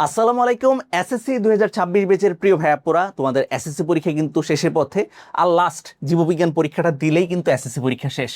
আসসালামু আলাইকুম। এসএসসি 2026 ব্যাচের প্রিয় ভাইয়াপুরা, তোমাদের এসএসসি পরীক্ষা কিন্তু শেষের পথে। আর লাস্ট জীববিজ্ঞান পরীক্ষাটা দিলেই কিন্তু এসএসসি পরীক্ষা শেষ।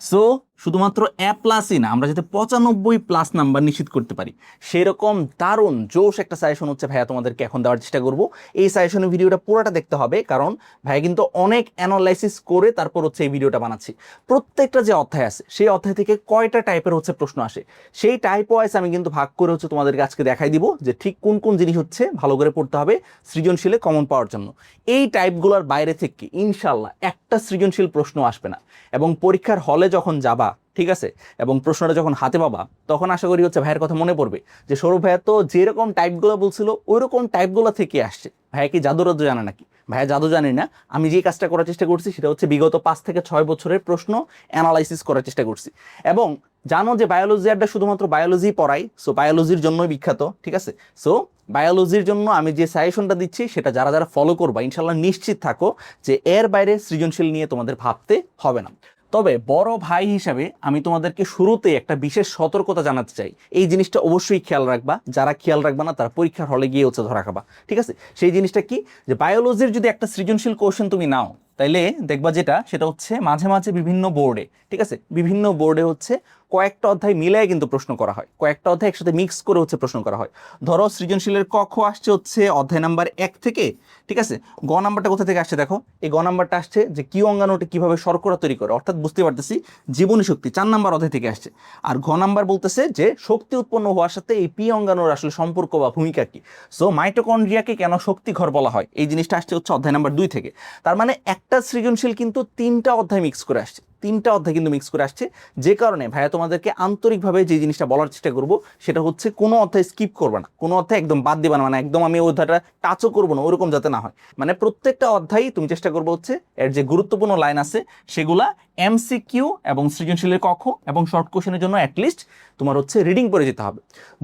সো শুধুমাত্র A+ই না, আমরা যাতে 95+ নাম্বার নিশ্চিত করতে পারি সেরকম দারুণ জোশ একটা সাজেশন হচ্ছে ভাইয়া তোমাদেরকে এখন দেওয়ার চেষ্টা করব। এই সাজেশনের ভিডিওটা পুরোটা দেখতে হবে, কারণ ভাইয়া কিন্তু অনেক অ্যানালাইসিস করে তারপর হচ্ছে এই ভিডিওটা বানাচ্ছি। প্রত্যেকটা যে অধ্যায় আছে সেই অধ্যায় থেকে কয়টা টাইপের হচ্ছে প্রশ্ন আসে, সেই টাইপ ওয়াইজ আমি কিন্তু ভাগ করে হচ্ছে তোমাদেরকে আজকে দেখাই দিব যে ঠিক কোন কোন জিনিস হচ্ছে ভালো করে পড়তে হবে সৃজনশীলে কমন পাওয়ার জন্য। এই টাইপগুলোর বাইরে থেকে ইনশাল্লাহ একটা সৃজনশীল প্রশ্ন আসবে না। এবং পরীক্ষার হলে যখন যাবা, ঠিক আছে, এবং প্রশ্নটা যখন হাতে পাবা, তখন আশা করি হচ্ছে ভাইয়ের কথা মনে পড়বে যে সৌরভ ভাইয়া তো যেরকম টাইপগুলো বলছিল ওই রকম টাইপগুলো থেকে আসছে। ভাইয়া কি জাদু রাদু জানে নাকি? ভাইয়া জাদু জানি না। আমি যে কাজটা করার চেষ্টা করছি সেটা হচ্ছে বিগত 5 থেকে 6 বছরের প্রশ্ন অ্যানালাইসিস করার চেষ্টা করছি। এবং জানো যে বায়োলজি আড্ডা শুধুমাত্র বায়োলজি পড়াই, সো বায়োলজির জন্যই বিখ্যাত, ঠিক আছে। সো বায়োলজির জন্য আমি যে সাজেশনটা দিচ্ছি সেটা যারা যারা ফলো করবা ইনশাল্লাহ নিশ্চিত থাকো যে এর বাইরে সৃজনশীল নিয়ে তোমাদের ভাবতে হবে না। তবে বড় ভাই হিসাবে আমি তোমাদেরকে শুরুতে একটা বিশেষ সতর্কতা জানাতে চাই। এই জিনিসটা অবশ্যই খেয়াল রাখবা, যারা খেয়াল রাখবা না তারা পরীক্ষার হলে গিয়ে হচ্ছে ধরা খাবা, ঠিক আছে। সেই জিনিসটা কি, যে বায়োলজির যদি একটা সৃজনশীল কোশ্চেন তুমি নাও, তাইলে দেখবা সেটা হচ্ছে মাঝে মাঝে বিভিন্ন বোর্ডে, ঠিক আছে, বিভিন্ন বোর্ডে হচ্ছে কয়েকটা অধ্যায় মিলায় কিন্তু প্রশ্ন করা হয়, কয়েকটা অধ্যায় একসাথে মিক্স করে হচ্ছে প্রশ্ন করা হয়। ধরো সৃজনশীলের ক খ আসছে হচ্ছে অধ্যায় নাম্বার 1 থেকে, ঠিক আছে। গ নাম্বারটা কোথা থেকে আসছে দেখো, এই গ নাম্বারটা আসছে যে কি অঙ্গাণুটি কিভাবে শর্করা তৈরি করে, অর্থাৎ বুঝতে পারতেছি জীবনী শক্তি 4 নাম্বার অধ্যায় থেকে আসছে। আর ঘ নাম্বার বলতেছে যে শক্তি উৎপন্ন হওয়ার সাথে এই পি অঙ্গাণুর আসলে সম্পর্ক বা ভূমিকা কি। সো মাইটোকন্ড্রিয়াকে কেন শক্তি ঘর বলা হয়, এই জিনিসটা আসছে হচ্ছে অধ্যায় নাম্বার 2 থেকে। তার মানে একটা সৃজনশীল কিন্তু 3টা অধ্যায় মিক্স করে আসছে, 3টা অধ্যায় কিন্তু মিক্স করে আসছে। যে কারণে ভাইয়া তোমাদেরকে আন্তরিকভাবে যে জিনিসটা বলার চেষ্টা করব সেটা হচ্ছে কোনো অধ্যায় স্কিপ করবে না, কোনো অধ্যায় একদম বাদ দিবা না, মানে একদম আমি ওই অধ্যায়টা টাচও করবো না ওরকম যাতে না হয়। মানে প্রত্যেকটা অধ্যায়ই তুমি চেষ্টা করবো হচ্ছে এর যে গুরুত্বপূর্ণ লাইন আছে সেগুলা MCQ এবং সৃজনশীলের কক্ষ এবং শর্ট কোশ্চেনের জন্য অ্যাটলিস্ট তোমার হচ্ছে রিডিং পড়ে যেতে হবে।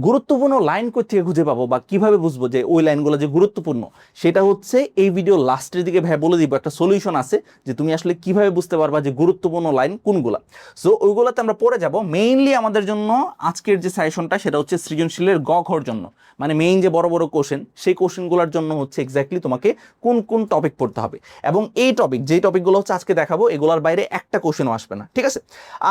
গুরুত্বপূর্ণ লাইন কই থেকে খুঁজে পাবো বা কিভাবে বুঝবো যে ওই লাইনগুলো যে গুরুত্বপূর্ণ, সেটা হচ্ছে এই ভিডিও লাস্টের দিকে ভাই বলে দিব, একটা সলিউশন আছে যে তুমি আসলে কিভাবে বুঝতে পারবা যে গুরুত্বপূর্ণ লাইন কোনগুলা। সো ওইগুলোতে আমরা পড়ে যাব। মেইনলি আমাদের জন্য আজকের যে সাজেশনটা সেটা হচ্ছে সৃজনশীলের গ ঘর জন্য, মানে মেইন যে বড় বড় কোশ্চেন সেই কোশ্চেনগুলোর জন্য হচ্ছে এক্স্যাক্টলি তোমাকে কোন কোন টপিক পড়তে হবে। এবং এই টপিক যেই টপিকগুলো হচ্ছে আজকে দেখাবো এগুলোর বাইরে একটা কোশ্চেনও আসবে না, ঠিক আছে।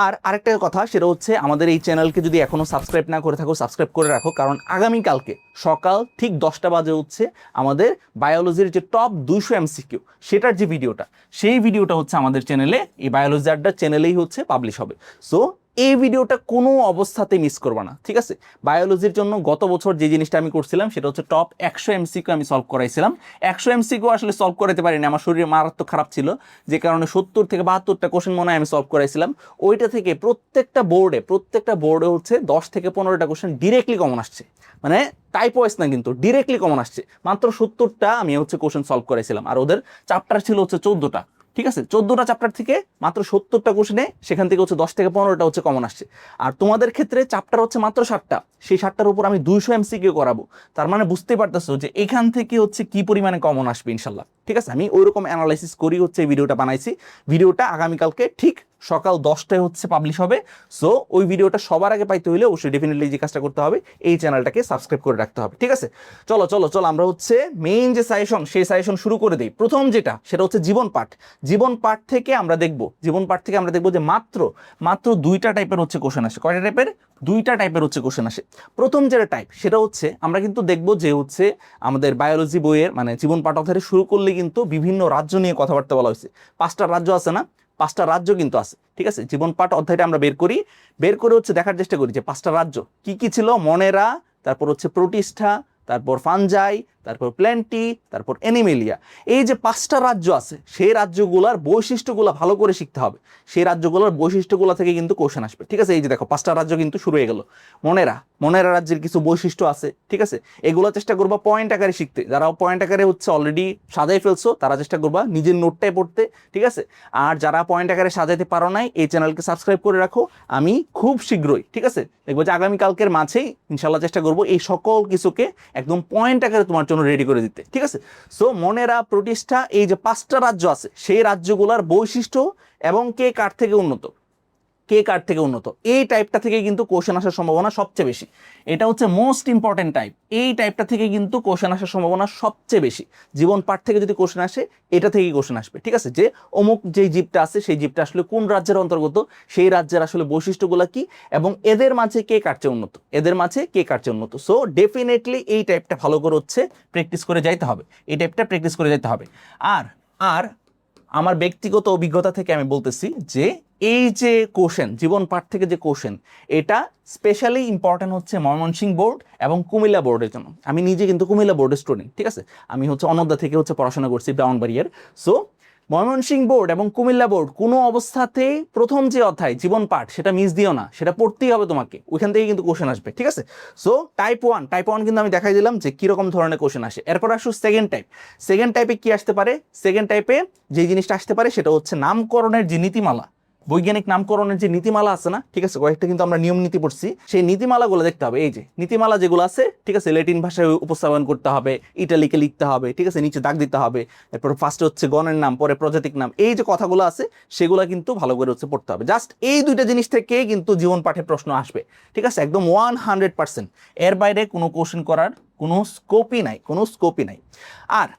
আর আরেকটা কথা সেটা হচ্ছে আমাদের এই চ্যানেলকে যদি এখনো সাবস্ক্রাইব না করে থাকো সাবস্ক্রাইব করে রাখো, কারণ আগামীকালকে সকাল ঠিক 10টা বাজে হচ্ছে আমাদের বায়োলজির যে টপ 200 MCQ সেটার যে ভিডিওটা, সেই ভিডিওটা হচ্ছে আমাদের চ্যানেলে, এই বায়োলজি আড্ডা চ্যানেলেই হচ্ছে পাবলিশ হবে। সো এই ভিডিওটা কোনো অবস্থাতে মিস করবা না, ঠিক আছে। বায়োলজির জন্য গত বছর যে জিনিসটা আমি করছিলাম সেটা হচ্ছে টপ 100 MCQ আমি সলভ করাইছিলাম। 100 MCQ আসলে সলভ করাতে পারিনি, আমার শরীর মারাত্মক খারাপ ছিল, যে কারণে 70 থেকে 72টা কোশ্চেন মনে হয় আমি সলভ করাইছিলাম। ওইটা থেকে প্রত্যেকটা বোর্ডে হচ্ছে 10 থেকে 15টা কোশ্চেন ডিরেক্টলি কমন আসছে, মানে টাইপ ওয়াইজ না, কিন্তু ডিরেক্টলি কমন আসছে। মাত্র 70টা আমি হচ্ছে কোশ্চেন সলভ করাইছিলাম, আর ওদের চ্যাপ্টার ছিল হচ্ছে 14টা, ঠিক আছে। 14টা চ্যাপ্টার থেকে মাত্র 70টা কোশ্চেনে সেখান থেকে হচ্ছে 10 থেকে 15টা হচ্ছে কমন আসছে। আর তোমাদের ক্ষেত্রে চ্যাপ্টার হচ্ছে মাত্র 7টা, সেই 7টার উপর আমি 200 MCQ করাবো। তার মানে বুঝতে পারতেছো যে এখান থেকে হচ্ছে কি পরিমাণে কমন আসবে ইনশাল্লাহ, ঠিক আছে। আমি ওইরকম অ্যানালাইসিস করি হচ্ছে এই ভিডিওটা বানাইছি। ভিডিওটা আগামীকালকে ঠিক সকাল 10টায় হচ্ছে পাবলিশ হবে। সো ওই ভিডিওটা সবার আগে পাইতে হলে অবশ্যই ডেফিনেটলি যে কাজটা করতে হবে এই চ্যানেলটাকে সাবস্ক্রাইব করে রাখতে হবে, ঠিক আছে। চলো চলো চলো আমরা হচ্ছে মেইন যে সাজেশন সেই সাজেশন শুরু করে দিই। প্রথম যেটা সেটা হচ্ছে জীবন পাঠ। জীবন পাঠ থেকে আমরা দেখবো যে মাত্র 2টা টাইপের হচ্ছে কোশ্চেন আসে। কয়টা টাইপের? 2টা টাইপের হচ্ছে কোশ্চেন আসে। প্রথম যেটা টাইপ সেটা হচ্ছে আমরা কিন্তু দেখবো যে হচ্ছে আমাদের বায়োলজি বইয়ের মানে জীবন পাঠ অধ্যায় শুরু করলে কিন্তু বিভিন্ন রাজ্য নিয়ে কথাবার্তা বলা হয়েছে। 5টা রাজ্য আছে না, 5টা রাজ্য কিন্তু আছে, ঠিক আছে। জীবন পাঠ অধ্যায়টা আমরা বের করে হচ্ছে দেখার চেষ্টা করি যে 5টা রাজ্য কি কি ছিল। মনেরা, তারপর হচ্ছে প্রোটিস্টা, তারপর ফানজাই, তারপর প্ল্যান্টি, তারপর অ্যানিমেলিয়া। এই যে 5টা রাজ্য আছে সেই রাজ্যগুলোর বৈশিষ্ট্যগুলো ভালো করে শিখতে হবে। সেই রাজ্যগুলোর বৈশিষ্ট্যগুলো থেকে কিন্তু কোশ্চেন আসবে, ঠিক আছে। এই যে দেখো 5টা রাজ্য কিন্তু শুরু হয়ে গেল। মনেরা রাজ্যের কিছু বৈশিষ্ট্য আছে, ঠিক আছে। এগুলো চেষ্টা করবা পয়েন্ট আকারে শিখতে। যারা পয়েন্ট আকারে হচ্ছে অলরেডি সাজাই ফেলছো তারা চেষ্টা করবা নিজের নোটটাই পড়তে, ঠিক আছে। আর যারা পয়েন্ট আকারে সাজাইতে পারো নাই এই চ্যানেলকে সাবস্ক্রাইব করে রাখো। আমি খুব শীঘ্রই, ঠিক আছে, দেখবো যে আগামীকালকের মাঝেই ইনশাল্লাহ চেষ্টা করবো এই সকল কিছুকে একদম পয়েন্ট আকারে তোমার জন্য রেডি করে দিতে, ঠিক আছে। সো মনেরা, প্রতিষ্ঠা, এই যে 5টা রাজ্য আছে সেই রাজ্যগুলোর বৈশিষ্ট্য এবং কে কার থেকে উন্নত, কে কার থেকে উন্নত, এই টাইপটা থেকে কিন্তু কোশ্চেন আসার সম্ভাবনা সবচেয়ে বেশি। এটা হচ্ছে মোস্ট ইম্পর্টেন্ট টাইপ, এই টাইপটা থেকে কিন্তু কোশ্চেন আসার সম্ভাবনা সবচেয়ে বেশি। জীবন পাঠ থেকে যদি কোশ্চেন আসে এটা থেকেই কোশ্চেন আসবে, ঠিক আছে, যে অমুক যেই জীবটা আছে সেই জীবটা আসলে কোন রাজ্যের অন্তর্গত, সেই রাজ্যের আসলে বৈশিষ্ট্যগুলো কি, এবং এদের মাঝে কে কার চেয়ে উন্নত, এদের মাঝে কে কার চেয়ে উন্নত। সো ডেফিনেটলি এই টাইপটা ভালো করে হচ্ছে প্র্যাকটিস করে যাইতে হবে, এই টাইপটা প্র্যাকটিস করে যাইতে হবে। আর আর আমার ব্যক্তিগত অভিজ্ঞতা থেকে আমি বলতেছি যে এই যে কোশ্চেন, জীবন পাঠ থেকে যে কোশ্চেন, এটা স্পেশালি ইম্পর্টেন্ট হচ্ছে ময়মনসিংহ বোর্ড এবং কুমিল্লা বোর্ডের জন্য। আমি নিজে কিন্তু কুমিল্লা বোর্ডের স্টুডেন্ট, ঠিক আছে, আমি হচ্ছে অনদা থেকে হচ্ছে পড়াশোনা করছি ব্রাউনবাড়িয়ার। সো ময়মনসিংহ বোর্ড এবং কুমিল্লা বোর্ড কোনো অবস্থাতেই প্রথম যে অধ্যায় জীবন পাঠ সেটা মিস দিও না, সেটা পড়তেই হবে তোমাকে, ওইখান থেকে কিন্তু কোশ্চেন আসবে, ঠিক আছে। সো টাইপ ওয়ান কিন্তু আমি দেখাই দিলাম যে কীরকম ধরনের কোশ্চেন আসে। এরপর আসো সেকেন্ড টাইপ। সেকেন্ড টাইপে কি আসতে পারে? সেকেন্ড টাইপে যে জিনিসটা আসতে পারে সেটা হচ্ছে নামকরণের যে নীতিমালা, বৈজ্ঞানিক নামকরণের যে নীতিমালা আছে না, ঠিক আছে, কয়েকটা কিন্তু আমরা নিয়ম নীতি পড়ছি, সেই নীতিমালাগুলো দেখতে হবে। এই যে নীতিমালা যেগুলো আছে, ঠিক আছে, ল্যাটিন ভাষায় উপস্থাপন করতে হবে, ইটালিকে লিখতে হবে, ঠিক আছে, নিচে দাগ দিতে হবে, এরপর ফার্স্টে হচ্ছে গণের নাম, পরে প্রজাতিক নাম, এই যে কথাগুলো আছে সেগুলো কিন্তু ভালো করে হচ্ছে পড়তে হবে। জাস্ট এই দুইটা জিনিস থেকে কিন্তু জীবন পাঠে প্রশ্ন আসবে, ঠিক আছে, একদম 100%। এর বাইরে কোনো কোশ্চেন করার কোনো স্কোপই নাই, কোনো স্কোপই নাই। আর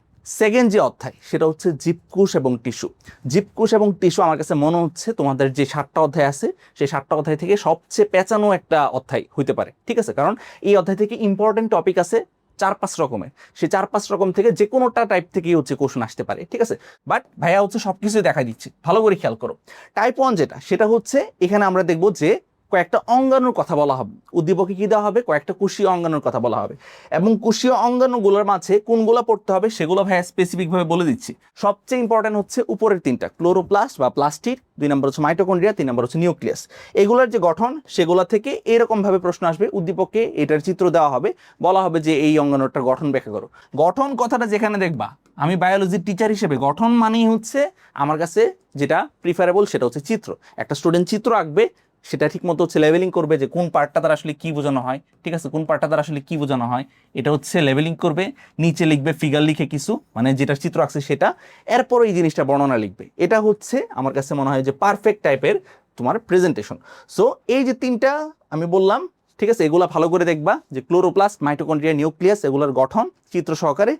সেকেন্ড যে অধ্যায় সেটা হচ্ছে জীবকোষ এবং টিস্যু। জীবকোষ এবং টিস্যু আমার কাছে মনে হচ্ছে তোমাদের যে 7টা অধ্যায় আছে সেই 7টা অধ্যায় থেকে সবচেয়ে পেঁচানো একটা অধ্যায় হইতে পারে, ঠিক আছে, কারণ এই অধ্যায় থেকে ইম্পর্টেন্ট টপিক আছে 4-5 রকমের, সেই 4-5 রকম থেকে যে কোনোটা টাইপ থেকেই হচ্ছে কোশ্চেন আসতে পারে, ঠিক আছে। বাট ভাইয়া হচ্ছে সবকিছুই দেখা দিচ্ছে, ভালো করে খেয়াল করো। টাইপ 1 যেটা, সেটা হচ্ছে এখানে আমরা দেখবো যে কয়েকটা অঙ্গাণুর কথা বলা হবে, উদ্দীপকে কি দেওয়া হবে, কয়েকটা কোষীয় অঙ্গাণুর কথা বলা হবে, এবং কোষীয় অঙ্গাণুগুলোর মাঝে কোনগুলো পড়তে হবে সেগুলো ভাইয়া স্পেসিফিকভাবে বলে দিচ্ছি। সবচেয়ে ইম্পর্টেন্ট হচ্ছে উপরের 3টা, ক্লোরোপ্লাস্ট বা প্লাস্টিড, 2 নম্বর হচ্ছে মাইটোকন্ড্রিয়া, 3 নম্বর হচ্ছে নিউক্লিয়াস। এগুলোর যে গঠন সেগুলো থেকে এরকম ভাবে প্রশ্ন আসবে, উদ্দীপকে এটার চিত্র দেওয়া হবে, বলা হবে যে এই অঙ্গাণুটার গঠন ব্যাখ্যা করো। গঠন কথাটা যেখানে দেখবা, আমি বায়োলজির টিচার হিসেবে গঠন মানেই হচ্ছে আমার কাছে যেটা প্রিফারেবল সেটা হচ্ছে চিত্র। একটা স্টুডেন্ট চিত্র আঁকবে, সেটা ঠিক মতো হচ্ছে লেভেলিং করবে যে কোন পার্টটা তার আসলে কি বোঝানো হয়, ঠিক আছে, কোন পার্টটা তার আসলে কি বোঝানো হয়, এটা হচ্ছে লেভেলিং করবে, নিচে লিখবে ফিগার লিখে কিছু, মানে যেটা চিত্র আঁকছে সেটা, এরপর এই জিনিসটা বর্ণনা লিখবে। এটা হচ্ছে আমার কাছে মনে হয় যে পারফেক্ট টাইপের তোমার প্রেজেন্টেশন। সো এই যে 3টা আমি বললাম, ঠিক আছে, এগুলা ভালো করে দেখবা যে ক্লোরোপ্লাস্ট, মাইটোকন্ড্রিয়া, নিউক্লিয়াস, এগুলোর গঠন চিত্র সহকারে।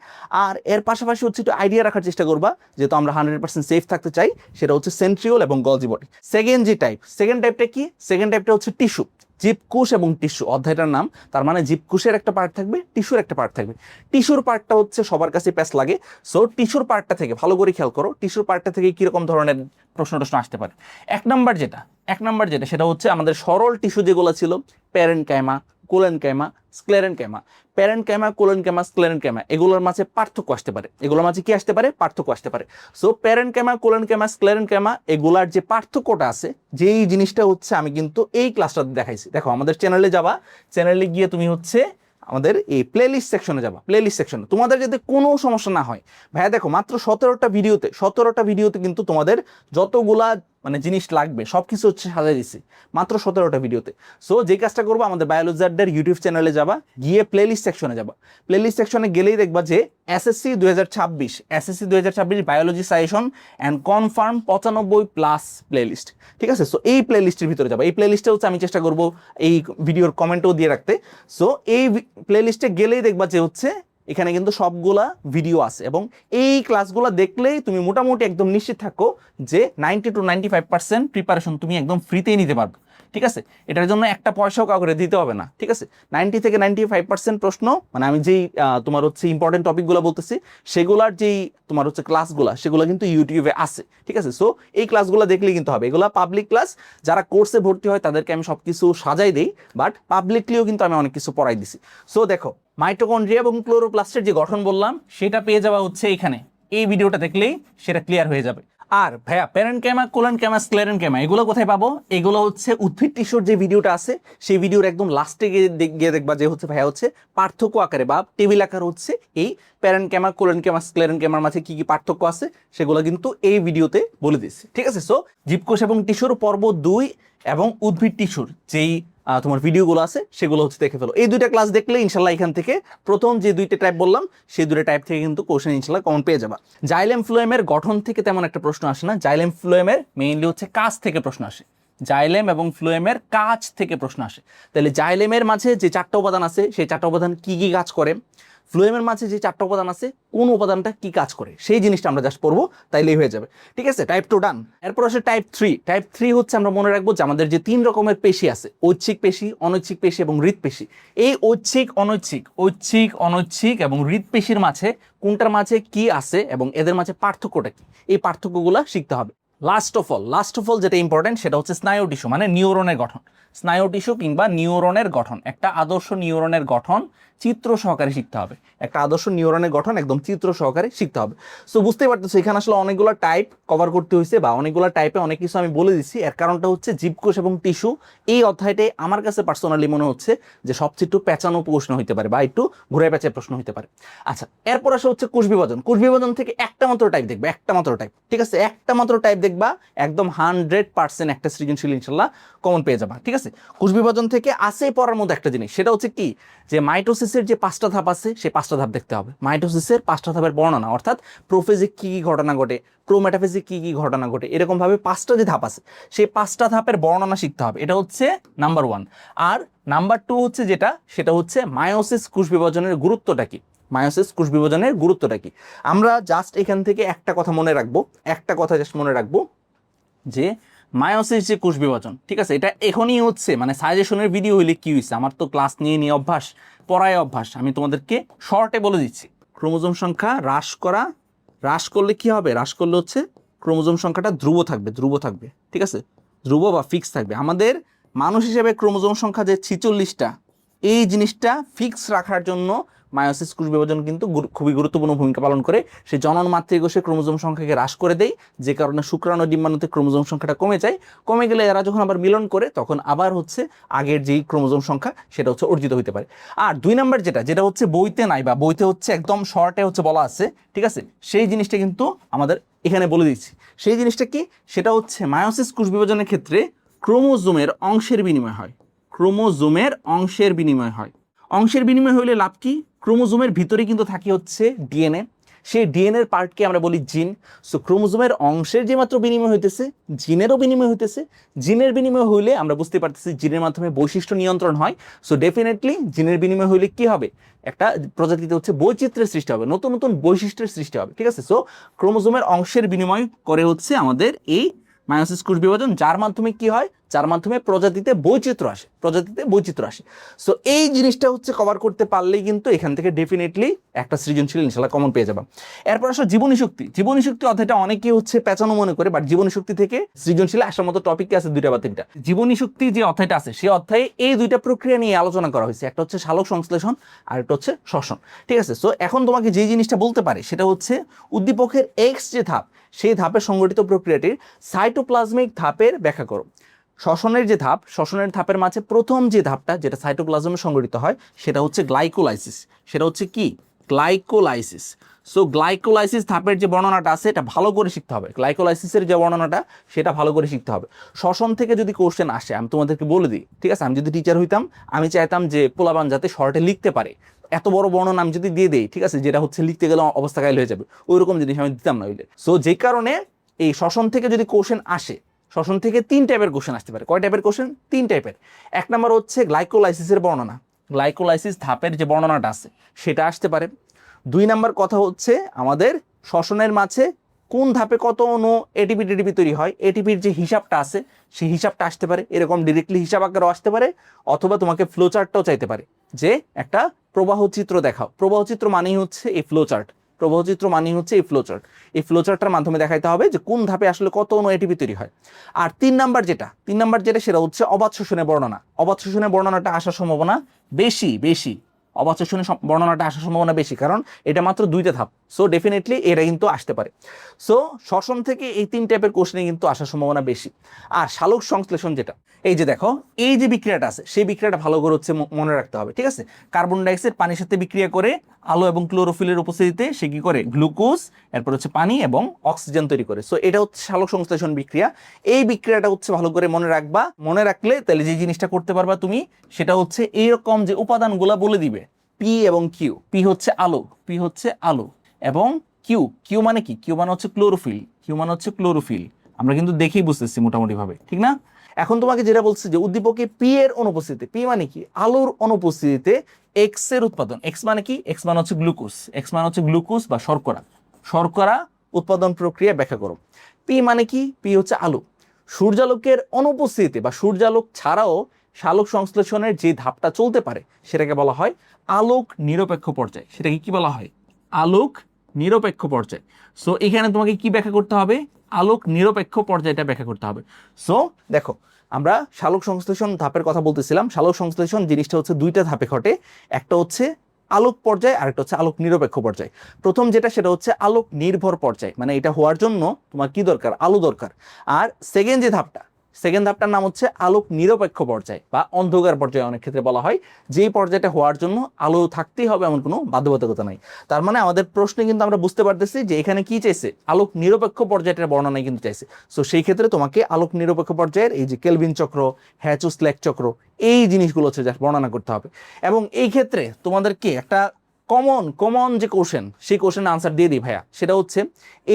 আর এর পাশাপাশি হচ্ছে একটু আইডিয়া রাখার চেষ্টা করবা, যেহেতু আমরা 100% সেফ থাকতে চাই, সেটা হচ্ছে সেন্ট্রিওল এবং গলজি বডি। সেকেন্ড যে টাইপ, সেকেন্ড টাইপটা কি? সেকেন্ড টাইপটা হচ্ছে টিস্যু, জীবকোষ এবং টিস্যু অধ্যায়টার নাম। তার মানে জীবকোষের একটা পার্ট থাকবে, টিস্যুর একটা পার্ট থাকবে। টিস্যুর পার্টটা হচ্ছে সবার কাছে প্যাচ লাগে। সো টিস্যুর পার্টটা থেকে ভালো করে খেয়াল করো, টিস্যুর পার্টটা থেকে কিরকম ধরনের প্রশ্ন আসতে পারে। এক নাম্বার যেটা সেটা হচ্ছে আমাদের সরল টিস্যু যেগুলো ছিল, parenchyma, collenchyma, sclerenchyma, parenchyma, collenchyma, sclerenchyma, এগুলোর মাঝে পার্থক্য আসতে পারে, এগুলোর মাঝে কি আসতে পারে? পার্থক্য আসতে পারে। সো প্যারেনকাইমা, কোলেনকাইমা, স্ক্লেরেনকাইমা, এগুলার যে পার্থক্যটা আছে, যেই জিনিসটা হচ্ছে আমি কিন্তু এই ক্লাসটাতে দেখাইছি। দেখো আমাদের চ্যানেলে যাবা, চ্যানেলে গিয়ে তুমি হচ্ছে আমাদের এই প্লেলিস্ট সেকশনে যাবা, প্লেলিস্ট সেকশনে তোমাদের যাতে কোনো সমস্যা না হয়। ভাইয়া দেখো মাত্র 17টা ভিডিওতে কিন্তু তোমাদের যতগুলা মানে জিনিস লাগবে সব কিছু হচ্ছে সাজাই দিচ্ছি মাত্র 17টা ভিডিওতে। সো যে কাজটা করবো, আমাদের বায়োলজারদের ইউটিউব চ্যানেলে যাবা, গিয়ে প্লেলিস্ট সেকশনে যাবা। প্লেলিস্ট সেকশনে গেলেই দেখবা যে SSC 2026 biology suggestion and confirm 95+ playlist, ঠিক আছে। সো এই প্লেলিস্টের ভিতরে যাবা, এই প্লেলিস্টে হচ্ছে আমি চেষ্টা করবো এই ভিডিওর কমেন্টও দিয়ে রাখতে। সো এই প্লেলিস্টে গেলেই দেখবা যে হচ্ছে এখানে কিন্তু সবগুলা ভিডিও আছে, এবং এই ক্লাসগুলো দেখলেই তুমি মোটামুটি একদম নিশ্চিত থাকো যে 90 to 95% প্রিপারেশন তুমি একদম ফ্রিতেই নিতে পারবে, ঠিক আছে। এটার জন্য একটা পয়সাও কাউকে দিতে হবে না, ঠিক আছে। 90 থেকে 95% প্রশ্ন, মানে আমি যেই তোমার হচ্ছে ইম্পর্টেন্ট টপিকগুলো বলতেছি সেগুলার যেই তোমার হচ্ছে ক্লাসগুলো, সেগুলো কিন্তু ইউটিউবে আছে, ঠিক আছে। সো এই ক্লাসগুলো দেখলেই কিন্তু হবে, এগুলো পাবলিক ক্লাস। যারা কোর্সে ভর্তি হয় তাদেরকে আমি সবকিছু সাজাই দিই, বাট পাবলিকলিও কিন্তু আমি অনেক কিছু পড়াই দিছি। সো দেখো মাইটোকন্ড্রিয়া এবং ক্লোরোপ্লাস্টের যে গঠন বললাম সেটা পেয়ে যাওয়া হচ্ছে এখানে, এই ভিডিওটা দেখলেই সেটা ক্লিয়ার হয়ে যাবে। আর ভাইয়া প্যারেনকাইমা, কোলেনকাইমা, স্ক্লেরেনকাইমা এগুলো কোথায় পাবো? এগুলো হচ্ছে উদ্ভিদ টিস্যুর যে ভিডিওটা আছে সেই ভিডিওর একদম লাস্টে গিয়ে দেখবা যে হচ্ছে ভাইয়া হচ্ছে পার্থক্য আকারে বা টেবিল আকার হচ্ছে এই প্যারেনকাইমা, কোলেনকাইমা, স্ক্লেরেনকাইমার মাঝে কি কি পার্থক্য আছে সেগুলো কিন্তু এই ভিডিওতে বলে দিচ্ছি, ঠিক আছে। সো জীবকোষ এবং টিস্যুর পর্ব 2 এবং উদ্ভিদ টিস্যুর যেই তোমার ভিডিওগুলো আছে সেগুলো হচ্ছে দেখে ফেলো। এই দুইটা ক্লাস দেখলে ইনশাল্লাহ এখান থেকে প্রথম যে 2টা টাইপ বললাম সেই 2টা টাইপ থেকে কিন্তু কোশ্চেন ইনশাল্লাহ কমন পেয়ে যাবা। জাইলেম ফ্লোয়েমের গঠন থেকে তেমন একটা প্রশ্ন আসে না, জাইলেম ফ্লোয়েমের মেইনলি হচ্ছে কাজ থেকে প্রশ্ন আসে, জাইলেম এবং ফ্লোয়েমের কাজ থেকে প্রশ্ন আসে। তাহলে জাইলেমের মাঝে যে 4টা উপাদান আছে সেই 4টা উপাদান কি কি কাজ করে, ফ্লোয়েমের মাঝে যে 4টা উপাদান আছে কোন উপাদানটা কি কাজ করে, সেই জিনিসটা আমরা জাস্ট পড়বো, তাইলেই হয়ে যাবে। ঠিক আছে, টাইপ 2 ডান। এরপর আসে টাইপ 3। টাইপ 3 হচ্ছে আমরা মনে রাখবো যে আমাদের যে 3 রকমের পেশি আছে, ঐচ্ছিক পেশি, অনৈচ্ছিক পেশি এবং হৃৎপেশি। এই ঐচ্ছিক অনৈচ্ছিক এবং হৃৎপেশির মাঝে কোনটার মাঝে কি আছে এবং এদের মাঝে পার্থক্যটা কি, এই পার্থক্যগুলো শিখতে হবে। লাস্ট অফ অল যেটা ইম্পর্টেন্ট সেটা হচ্ছে স্নায়ু টিস্যু, মানে নিউরনের গঠন। স্নায়ু টিস্যু কিংবা নিউরনের গঠন, একটা আদর্শ নিউরনের গঠন চিত্র সহকারে শিখতে হবে। একটা আদর্শ নিউরনের গঠন একদম চিত্র সহকারে শিখতে হবে। সো বুঝতেই পারতেছো এখানে আসলে অনেকগুলো টাইপ কভার করতে হয়েছে, বা অনেকগুলো টাইপে অনেক কিছু আমি বলে দিচ্ছি। এর কারণটা হচ্ছে জীবকোষ এবং টিস্যু এই অধ্যায়টাই আমার কাছে পার্সোনালি মনে হচ্ছে যে সবচেয়ে একটু পেঁচানো প্রশ্ন হতে পারে, বা একটু ঘুরে পেঁচে প্রশ্ন হতে পারে। আচ্ছা, এরপর আসে হচ্ছে কোষ বিভাজন। কোষ বিভাজন থেকে একটা মাত্র টাইপ দেখবে, একটা মাত্র টাইপ। ঠিক আছে, একটা মাত্র টাইপ দেখবা, একদম 100% একটা সৃজনশীল ইনশাল্লাহ কমন পেয়ে যাবা। ঠিক আছে, কোষ বিভাজন থেকে আসে পড়ার মতো একটা জিনিস, সেটা হচ্ছে কি, যে মাইটোসিসের যে 5টা ধাপ আছে সেই 5টা ধাপ দেখতে হবে। মাইটোসিসের 5টা ধাপের বর্ণনা, অর্থাৎ প্রোফেজে কি কি ঘটনা ঘটে, প্রোমেটাফেজে কি কি ঘটনা ঘটে, এরকম ভাবে 5টা যে ধাপ আছে সেই 5টা ধাপের বর্ণনা শিখতে হবে। এটা হচ্ছে নাম্বার 1। আর নাম্বার 2 হচ্ছে যেটা, সেটা হচ্ছে মায়োসিস কোষ বিভাজনের গুরুত্বটা কি, মায়োসিস কোষ বিভাজনের গুরুত্বটা কি। আমরা জাস্ট এখান থেকে একটা কথা মনে রাখবো, একটা কথা জাস্ট মনে রাখবো যে মায়োসিস যে কোষ বিভাজন, ঠিক আছে, এটা এখনই হচ্ছে, মানে সাজেশনের ভিডিও হইলে কি হয়েছে, আমার তো ক্লাস নিয়ে নিয়ে অভ্যাস, পড়ায় অভ্যাস, আমি তোমাদেরকে শর্টে বলে দিচ্ছি। ক্রোমোজোম সংখ্যা হ্রাস করলে কি হবে, হ্রাস করলে হচ্ছে ক্রোমোজোম সংখ্যাটা ধ্রুব থাকবে, ঠিক আছে, ধ্রুব বা ফিক্স থাকবে। আমাদের মানুষ হিসেবে ক্রোমোজোম সংখ্যা যে 46টা, এই জিনিসটা ফিক্স রাখার জন্য মায়োসিস কোষ বিভাজন কিন্তু খুবই গুরুত্বপূর্ণ ভূমিকা পালন করে। সে জনন মাতৃক কোষে ক্রোমোজোম সংখ্যাকে হ্রাস করে দেয়, যে কারণে শুক্রাণু ডিম্বাণুতে ক্রোমোজোম সংখ্যাটা কমে যায়। কমে গেলে এরা যখন আবার মিলন করে তখন আবার হচ্ছে আগের যেই ক্রোমোজোম সংখ্যা সেটা হচ্ছে অর্জিত হতে পারে। আর 2 নাম্বার যেটা হচ্ছে বইতে নাই, বা বইতে হচ্ছে একদম শর্টে হচ্ছে বলা আছে, ঠিক আছে, সেই জিনিসটা কিন্তু আমাদের এখানে বলে দিচ্ছি। সেই জিনিসটা কি, সেটা হচ্ছে মায়োসিস কোষ বিভাজনের ক্ষেত্রে ক্রোমোজোমের অংশের বিনিময় হয়। অংশের বিনিময় হইলে লাভ কি, ক্রোমোজোমের ভিতরে কিন্তু থাকে হচ্ছে ডিএনএ, সেই ডিএনএর পার্টকে আমরা বলি জিন। সো ক্রোমোজোমের অংশের যে মাত্র বিনিময় হইতেছে, জিনেরও বিনিময় হইতেছে। জিনের বিনিময় হইলে আমরা বুঝতে পারতেছি জিনের মাধ্যমে বৈশিষ্ট্য নিয়ন্ত্রণ হয়। সো ডেফিনেটলি জিনের বিনিময় হইলে কি হবে, একটা প্রজাতিতে হচ্ছে বৈচিত্র্যের সৃষ্টি হবে, নতুন নতুন বৈশিষ্ট্যের সৃষ্টি হবে। ঠিক আছে, সো ক্রোমোজোমের অংশের বিনিময় করে হচ্ছে আমাদের এই মায়োসিস কোষ বিভাজন, যার মাধ্যমে কি হয়, যার মাধ্যমে প্রজাতিতে বৈচিত্র্য আসে। সো এই জিনিসটা হচ্ছে কভার করতে পারলেই কিন্তু এখান থেকে ডেফিনেটলি একটা সৃজনশীল ইনশাআল্লাহ কমন পেয়ে যাবে। এরপর আসলে জীবনী শক্তি অধ্যায়টা অনেকেই হচ্ছে পেঁচানো মনে করে, বাট জীবনী শক্তি থেকে সৃজনশীল আসার মতো টপিক আছে 2টা বা 3টা। জীবনী শক্তি যে অধ্যায়টা আছে সেই অধ্যায়ে এই 2টা প্রক্রিয়া নিয়ে আলোচনা করা হয়েছে, একটা হচ্ছে সালোক সংশ্লেষণ আর একটা হচ্ছে শ্বসন। ঠিক আছে, সো এখন তোমাকে যে জিনিসটা বলতে পারে সেটা হচ্ছে উদ্দীপকের এক্স যে ধাপ, সেই ধাপে সংগঠিত প্রক্রিয়াটির সাইটোপ্লাজমিক ধাপের ব্যাখ্যা করো। শ্বসনের ধাপের মাঝে প্রথম যে ধাপটা যেটা সাইটোপ্লাজমে সংগঠিত হয় সেটা হচ্ছে গ্লাইকোলাইসিস। সো গ্লাইকোলাইসিস ধাপের যে বর্ণনাটা আছে এটা ভালো করে শিখতে হবে। গ্লাইকোলাইসিসের যে বর্ণনাটা সেটা ভালো করে শিখতে হবে। শ্বসন থেকে যদি কোশ্চেন আসে, আমি তোমাদেরকে বলে দিই, ঠিক আছে, আমি যদি টিচার হইতাম আমি চাইতাম যে পোলাবান যাতে শর্টে লিখতে পারে। এত বড় বর্ণনা আমি যদি দিয়ে দেই, ঠিক আছে, যেটা হচ্ছে লিখতে গেলে অবস্থা কাইল হয়ে যাবে, ওইরকম জিনিস আমি দিতাম না হইলে। সো যে কারণে এই শ্বসন থেকে যদি কোশ্চেন আসে, শ্বসন থেকে 3 টাইপের কোশ্চেন আসতে পারে। কয় টাইপের কোশ্চেন? 3 টাইপের। 1 নাম্বার হচ্ছে গ্লাইকোলাইসিসের বর্ণনা, গ্লাইকোলাইসিস ধাপের যে বর্ণনাটা আছে সেটা আসতে পারে। 2 নাম্বার কথা হচ্ছে আমাদের শ্বসনের মাঝে কোন ধাপে কত অণু এটিপি টিডিপি তৈরি হয়, এটিপির যে হিসাবটা আছে সেই হিসাবটা আসতে পারে, এরকম ডিরেক্টলি হিসাব আকারও আসতে পারে, অথবা তোমাকে ফ্লোচার্টটাও চাইতে পারে, যে একটা প্রবাহ চিত্র দেখাও। প্রবাহ চিত্র মানেই হচ্ছে এই ফ্লোচার্ট, এই ফ্লোচার্টটার মাধ্যমে দেখাইতে হবে যে কোন ধাপে আসলে কত অণু এটিপি তৈরি হয়। আর 3 নাম্বার যেটা সেটা হচ্ছে অবাধ শোষণের বর্ণনা। অবাধ শোষণের বর্ণনাটা আসার সম্ভাবনা বেশি, অবাধ শোষণের বর্ণনাটা আসার সম্ভাবনা বেশি, কারণ এটা মাত্র 2টা ধাপ। সো ডেফিনেটলি এটা কিন্তু আসতে পারে। সো শ্বসন থেকে এই 3 টাইপের কোশ্চেনে কিন্তু আসার সম্ভাবনা বেশি। আর সালোক সংশ্লেষণ যেটা, এই যে দেখো এই যে বিক্রিয়াটা আছে সেই বিক্রিয়াটা ভালো করে হচ্ছে মনে রাখতে হবে। ঠিক আছে, কার্বন ডাইঅক্সাইড পানির সাথে বিক্রিয়া করে আলো এবং ক্লোরোফিলের উপস্থিতিতে সে কি করে, গ্লুকোজ, এরপর হচ্ছে পানি এবং অক্সিজেন তৈরি করে। সো এটা হচ্ছে সালোক সংশ্লেষণ বিক্রিয়া। এই বিক্রিয়াটা হচ্ছে ভালো করে মনে রাখবা। মনে রাখলে তাহলে যে জিনিসটা করতে পারবা তুমি, সেটা হচ্ছে এইরকম যে উপাদানগুলা বলে দিবে, পি এবং কিউ। পি হচ্ছে আলো এবং কিউ মানে কি, কিউ মানে হচ্ছে ক্লোরোফিল। আমরা কিন্তু দেখেই বুঝতেছি মোটামুটি ভাবে, ঠিক না? এখন তোমাকে যেটা বলছে যে উদ্দীপকে পি এর অনুপস্থিতিতে, পি মানে কি, আলোর অনুপস্থিতিতে এক্স এর উৎপাদন, এক্স মানে কি, এক্স মানে হচ্ছে গ্লুকোজ, এক্স মানে হচ্ছে গ্লুকোজ বা শর্করা, শর্করা উৎপাদন প্রক্রিয়া ব্যাখ্যা করো। পি মানে কি, পি হচ্ছে আলো। সূর্যালোকের অনুপস্থিতিতে বা সূর্যালোক ছাড়াও সালোক সংশ্লেষণের যে ধাপটা চলতে পারে সেটাকে বলা হয় আলোক নিরপেক্ষ পর্যায়। সেটাকে কি বলা হয়, আলোক নিরপেক্ষ পর্যায়। সো এখানে তোমাকে কি ব্যাখ্যা করতে হবে, আলোক নিরপেক্ষ পর্যায়টা ব্যাখ্যা করতে হবে। সো দেখো, আমরা সালোক সংশ্লেষণ ধাপের কথা বলতেছিলাম। সালোক সংশ্লেষণ জিনিসটা হচ্ছে দুইটা ধাপে ঘটে, একটা হচ্ছে আলোক পর্যায়, আরেকটা হচ্ছে আলোক নিরপেক্ষ পর্যায়। প্রথম যেটা সেটা হচ্ছে আলোক নির্ভর পর্যায়, মানে এটা হওয়ার জন্য তোমার কি দরকার, আলো দরকার। আর সেকেন্ড যে ধাপটা, সেকেন্ড ধাপটার নাম হচ্ছে আলোক নিরপেক্ষ পর্যায় বা অন্ধকার পর্যায় অনেক ক্ষেত্রে বলা হয়। যেই পর্যায়টা হওয়ার জন্য আলো থাকতেই হবে এমন কোনো বাধ্যবাধকতা নাই। তার মানে আমাদের প্রশ্নে কিন্তু আমরা বুঝতে পারতেছি যে এখানে কি চাইছে, আলোক নিরপেক্ষ পর্যায়টার বর্ণনাই কিন্তু চাইছে। সো সেই ক্ষেত্রে তোমাকে আলোক নিরপেক্ষ পর্যায়ের এই যে কেলভিন চক্র, হ্যাচো-স্ল্যাক চক্র, এই জিনিসগুলো হচ্ছে যা বর্ণনা করতে হবে। এবং এই ক্ষেত্রে তোমাদেরকে একটা কমন যে কোশ্চেন, সেই কোশ্চেনের আনসার দিয়ে দিই ভাইয়া, সেটা হচ্ছে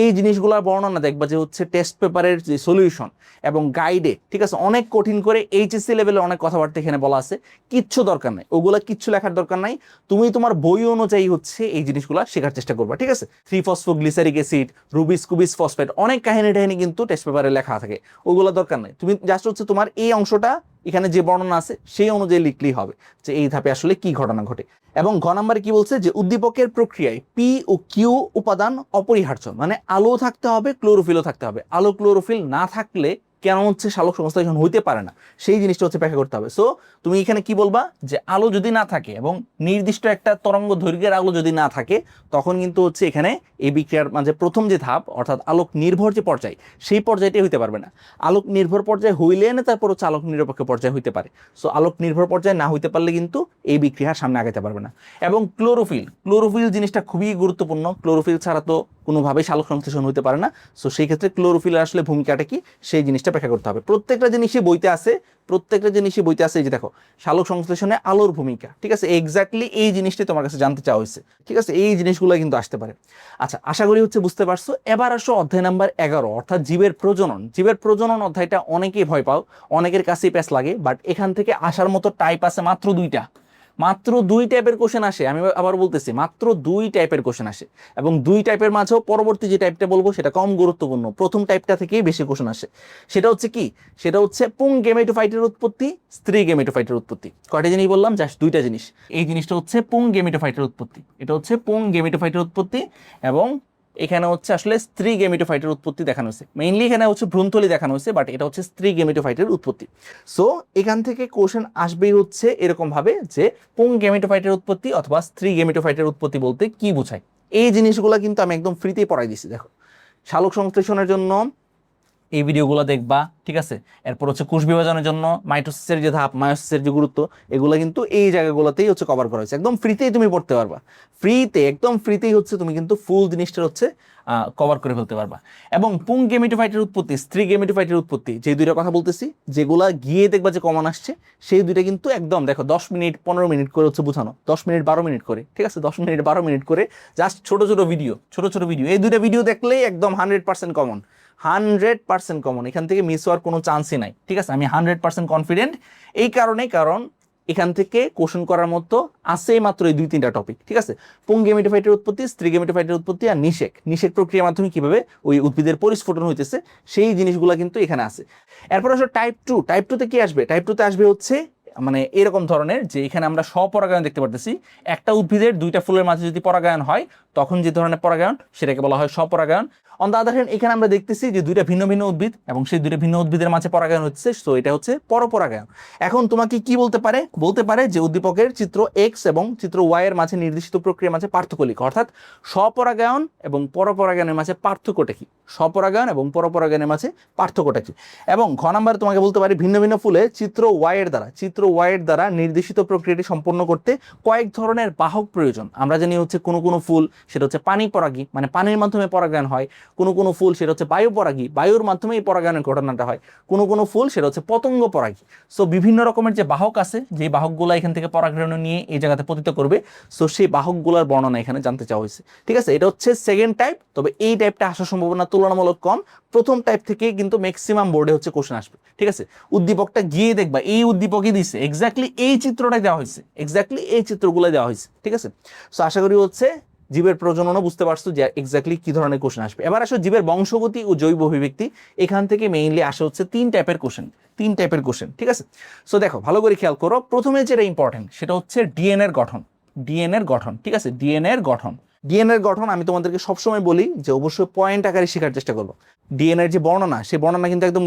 এই জিনিসগুলোর বর্ণনা দেখবা যে হচ্ছে টেস্ট পেপারের যে সলিউশন এবং গাইডে, ঠিক আছে, অনেক কঠিন করে এইচএসসি লেভেলে অনেক কথাবার্তা এখানে বলা আছে, কিচ্ছু দরকার নাই, ওগুলা কিচ্ছু লেখার দরকার নাই। তুমি তোমার বই অনুযায়ী হচ্ছে এই জিনিসগুলো শেখার চেষ্টা করবা, ঠিক আছে। 3-ফসফোগ্লিসারিক অ্যাসিড, রুবিস কুবিস ফসফেট, অনেক কাহিনী টাহিনী কিন্তু টেস্ট পেপারে লেখা থাকে, ওগুলো দরকার নাই। তুমি জাস্ট হচ্ছে তোমার এই অংশটা এখানে যে বর্ণনা আছে সেই অনুযায়ী লিখলেই হবে যে এই ধাপে আসলে কি ঘটনা ঘটে। এবং ঘ নম্বরে কি বলছে যে উদ্দীপকের প্রক্রিয়ায় পি ও কিউ উপাদান অপরিহার্য, মানে আলো থাকতে হবে, ক্লোরোফিলও থাকতে হবে। আলো ক্লোরোফিল না থাকলে কেন হচ্ছে সালোক সংশ্লেষণ হইতে পারে না, সেই জিনিসটা হচ্ছে ব্যাখ্যা করতে হবে। সো তুমি এখানে কি বলবা যে আলো যদি না থাকে এবং নির্দিষ্ট একটা তরঙ্গ দৈর্ঘ্যের আলো যদি না থাকে, তখন কিন্তু হচ্ছে এখানে এই বিক্রিয়ার মাঝে প্রথম যে ধাপ অর্থাৎ আলোক নির্ভর যে পর্যায়, সেই পর্যায়টাই হইতে পারবে না। আলোক নির্ভর পর্যায়ে হইলে না তারপর হচ্ছে আলোক নিরপেক্ষ পর্যায়ে হইতে পারে। সো আলোক নির্ভর পর্যায়ে না হইতে পারলে কিন্তু এই বিক্রিয়ার সামনে আগাতে পারবে না। এবং ক্লোরোফিল জিনিসটা খুবই গুরুত্বপূর্ণ। ক্লোরোফিল ছাড়া তো কোনোভাবেই সালোক সংশ্লেষণ হতে পারে না। সো সেই ক্ষেত্রে ক্লোরোফিলের আসলে ভূমিকাটা কি, সেই জিনিসটা ব্যাখ্যা করতে হবে। প্রত্যেকটা জিনিসই বইতে আছে, এই যে দেখো সালোক সংশ্লেষণে আলোর ভূমিকা, ঠিক আছে, এক্স্যাক্টলি এই জিনিসটাই তোমার কাছে জানতে চাওয়া হয়েছে, ঠিক আছে। এই জিনিসগুলো কিন্তু আসতে পারে। আচ্ছা, আশা করি হচ্ছে বুঝতে পারছো। এবার আসো অধ্যায় নাম্বার 11, অর্থাৎ জীবের প্রজনন। জীবের প্রজনন অধ্যায়টা অনেকেই ভয় পাও, অনেকের কাছেই প্যাচ লাগে, বাট এখান থেকে আসার মতো টাইপ আছে মাত্র দুইটা। মাত্র 2 টাইপের কোশ্চেন আসে, আমি আবার বলতেছি মাত্র 2 টাইপের কোশ্চেন আসে। এবং 2 টাইপের মাঝেও পরবর্তী যে টাইপটা বলবো সেটা কম গুরুত্বপূর্ণ, প্রথম টাইপটা থেকেই বেশি কোশ্চেন আসে। সেটা হচ্ছে কি, সেটা হচ্ছে পুং গেমেটোফাইটের উৎপত্তি, স্ত্রী গেমেটোফাইটের উৎপত্তি। কয়টা জিনিস বললাম, জাস্ট 2টা জিনিস। এই জিনিসটা হচ্ছে পুং গেমেটোফাইটের উৎপত্তি, এটা হচ্ছে পুং গেমেটোফাইটের উৎপত্তি। এবং এখানে হচ্ছে আসলে স্ত্রী গেমেটোফাইটের উৎপত্তি দেখানো হয়েছে, মেইনলি এখানে হচ্ছে ভ্রূণথলি দেখানো হয়েছে, বাট এটা হচ্ছে স্ত্রী গেমেটোফাইটের উৎপত্তি। সো এখান থেকে কোশ্চেন আসবেই হচ্ছে এরকম ভাবে যে পুং গেমেটোফাইটের উৎপত্তি অথবা স্ত্রী গেমেটোফাইটের উৎপত্তি বলতে কি বোঝায়। এই জিনিসগুলো কিন্তু আমি একদম ফ্রিতেই পড়াই দিছি। দেখো, সালোক সংশ্লেষণের জন্য এই ভিডিওগুলো দেখবা, ঠিক আছে। এরপর হচ্ছে কোষ বিভাজনের জন্য মাইটোসিসের যে ধাপ, মায়োসিসের যে গুরুত্ব, এগুলো কিন্তু এই জায়গাগুলোতেই হচ্ছে কভার করা হয়েছে। একদম ফ্রিতেই তুমি পড়তে পারবা, একদম ফ্রিতেই হচ্ছে তুমি কিন্তু ফুল জিনিসটা হচ্ছে কভার করে ফেলতে পারবা। এবং পুং গেমেটোফাইটের উৎপত্তি, স্ত্রী গেমেটোফাইটের উৎপত্তি, যে দুইটা কথা বলতেছি, যেগুলা গিয়ে দেখবা যে কমন আসছে, সেই দুইটা কিন্তু একদম দেখো 10 মিনিট 15 মিনিট করে হচ্ছে বোঝানো, 10 মিনিট 12 মিনিট করে, ঠিক আছে, 10 মিনিট 12 মিনিট করে, জাস্ট ছোট ছোট ভিডিও। এই দুইটা ভিডিও দেখলেই একদম 100% কমন, 100% কমন। এখান থেকে মিস হওয়ার কোনো চান্সই নাই, ঠিক আছে। আমি 100% কনফিডেন্ট এই কারণে, কারণ এখান থেকে কোশ্চেন করার মতো আছে মাত্র এই 2-3টা টপিক, ঠিক আছে। পুং গেমেটোফাইটের উৎপত্তি, স্ত্রী গেমেটোফাইটের উৎপত্তি, আর নিষেক প্রক্রিয়ার মাধ্যমে কিভাবে ওই উদ্ভিদের পরিস্ফুটন হইতেছে, সেই জিনিসগুলো কিন্তু এখানে আছে। এরপর আসলে টাইপ 2তে কি আসবে, টাইপ 2তে আসবে হচ্ছে মানে এরকম ধরনের যে এখানে আমরা স্বপরাগায়ন দেখতে পারতেছি। একটা উদ্ভিদের 2টা ফুলের মাঝে যদি পরাগায়ন হয়, তখন যে ধরনের পরাগায়ন সেটাকে বলা হয় স্বপরাগায়ন। অন দ্য আদার হ্যান্ড, এখানে আমরা দেখতেছি যে 2টা ভিন্ন ভিন্ন উদ্ভিদ এবং সেই 2টা ভিন্ন উদ্ভিদের মাঝে পরাগায়ন হচ্ছে, সো এটা হচ্ছে পরপরাগায়ন। এখন তোমাকে কি বলতে পারে যে উদ্দীপকের চিত্র এক্স এবং চিত্র ওয়াই এর মাঝে নির্দিষ্ট প্রক্রিয়ার মাঝে পার্থক্য লিখ, অর্থাৎ স্বপরাগায়ন এবং পরপরাগায়নের মাঝে পার্থক্যটা কি, স্বপরাগায়ন এবং পরপরাগায়নের মাঝে পার্থক্যটা কি। এবং ঘ নাম্বার তোমাকে বলতে পারি ভিন্ন ভিন্ন ফুলে চিত্র ওয়াই এর দ্বারা নির্দেশিত প্রক্রিয়াটি সম্পন্ন করতে কয়েক ধরনের বাহক প্রয়োজন। আমরা জানি হচ্ছে কোনো ফুল সেটা হচ্ছে পানি পরাগী, মানে পানির মাধ্যমে পরাগায়ন হয়। কোনো ফুল সেটা হচ্ছে বায়ু পরাগী, বায়ুর মাধ্যমে এই পরাগায়নের ঘটনাটা হয়। কোনো ফুল সেটা হচ্ছে পতঙ্গ পরাগী। সো বিভিন্ন রকমের যে বাহক আছে, যে বাহকগুলো এখান থেকে পরাগায়ন নিয়ে এই জায়গাতে পতিত করবে, সো সেই বাহকগুলোর বর্ণনা এখানে জানতে চাওয়া হয়েছে। ঠিক আছে, এটা হচ্ছে সেকেন্ড টাইপ, তবে এই টাইপটা আসার সম্ভাবনা তুলনামূলক কম। প্রথম টাইপ থেকে কিন্তু ম্যাক্সিমাম বোর্ডে হচ্ছে কোশ্চেন আসবে। ঠিক আছে, উদ্দীপকটা গিয়ে দেখবা এই উদ্দীপকই দিছে, এক্স্যাক্টলি এই চিত্রটাই দেওয়া হয়েছে, এক্স্যাক্টলি এই চিত্রগুলো দেওয়া হয়েছে। ঠিক আছে, সো আশা করি হচ্ছে জীবের প্রজননও বুঝতে পারছো যে এক্স্যাক্টলি কি ধরনের কোশ্চেন আসবে। এবার আসো জীবের বংশগতি ও জৈব অভিব্যক্তি। এখান থেকে মেইনলি আসে হচ্ছে তিন টাইপের কোশ্চেন। ঠিক আছে, সো দেখো ভালো করে খেয়াল করো, প্রথমে যেটা ইম্পর্টেন্ট সেটা হচ্ছে ডিএনএর গঠন। ঠিক আছে, ডিএনএর গঠন আমি তোমাদেরকে সবসময় বলি যে অবশ্যই পয়েন্ট আকারে শেখার চেষ্টা করবো। ডিএনএর যে বর্ণনা, সেই বর্ণনা কিন্তু একদম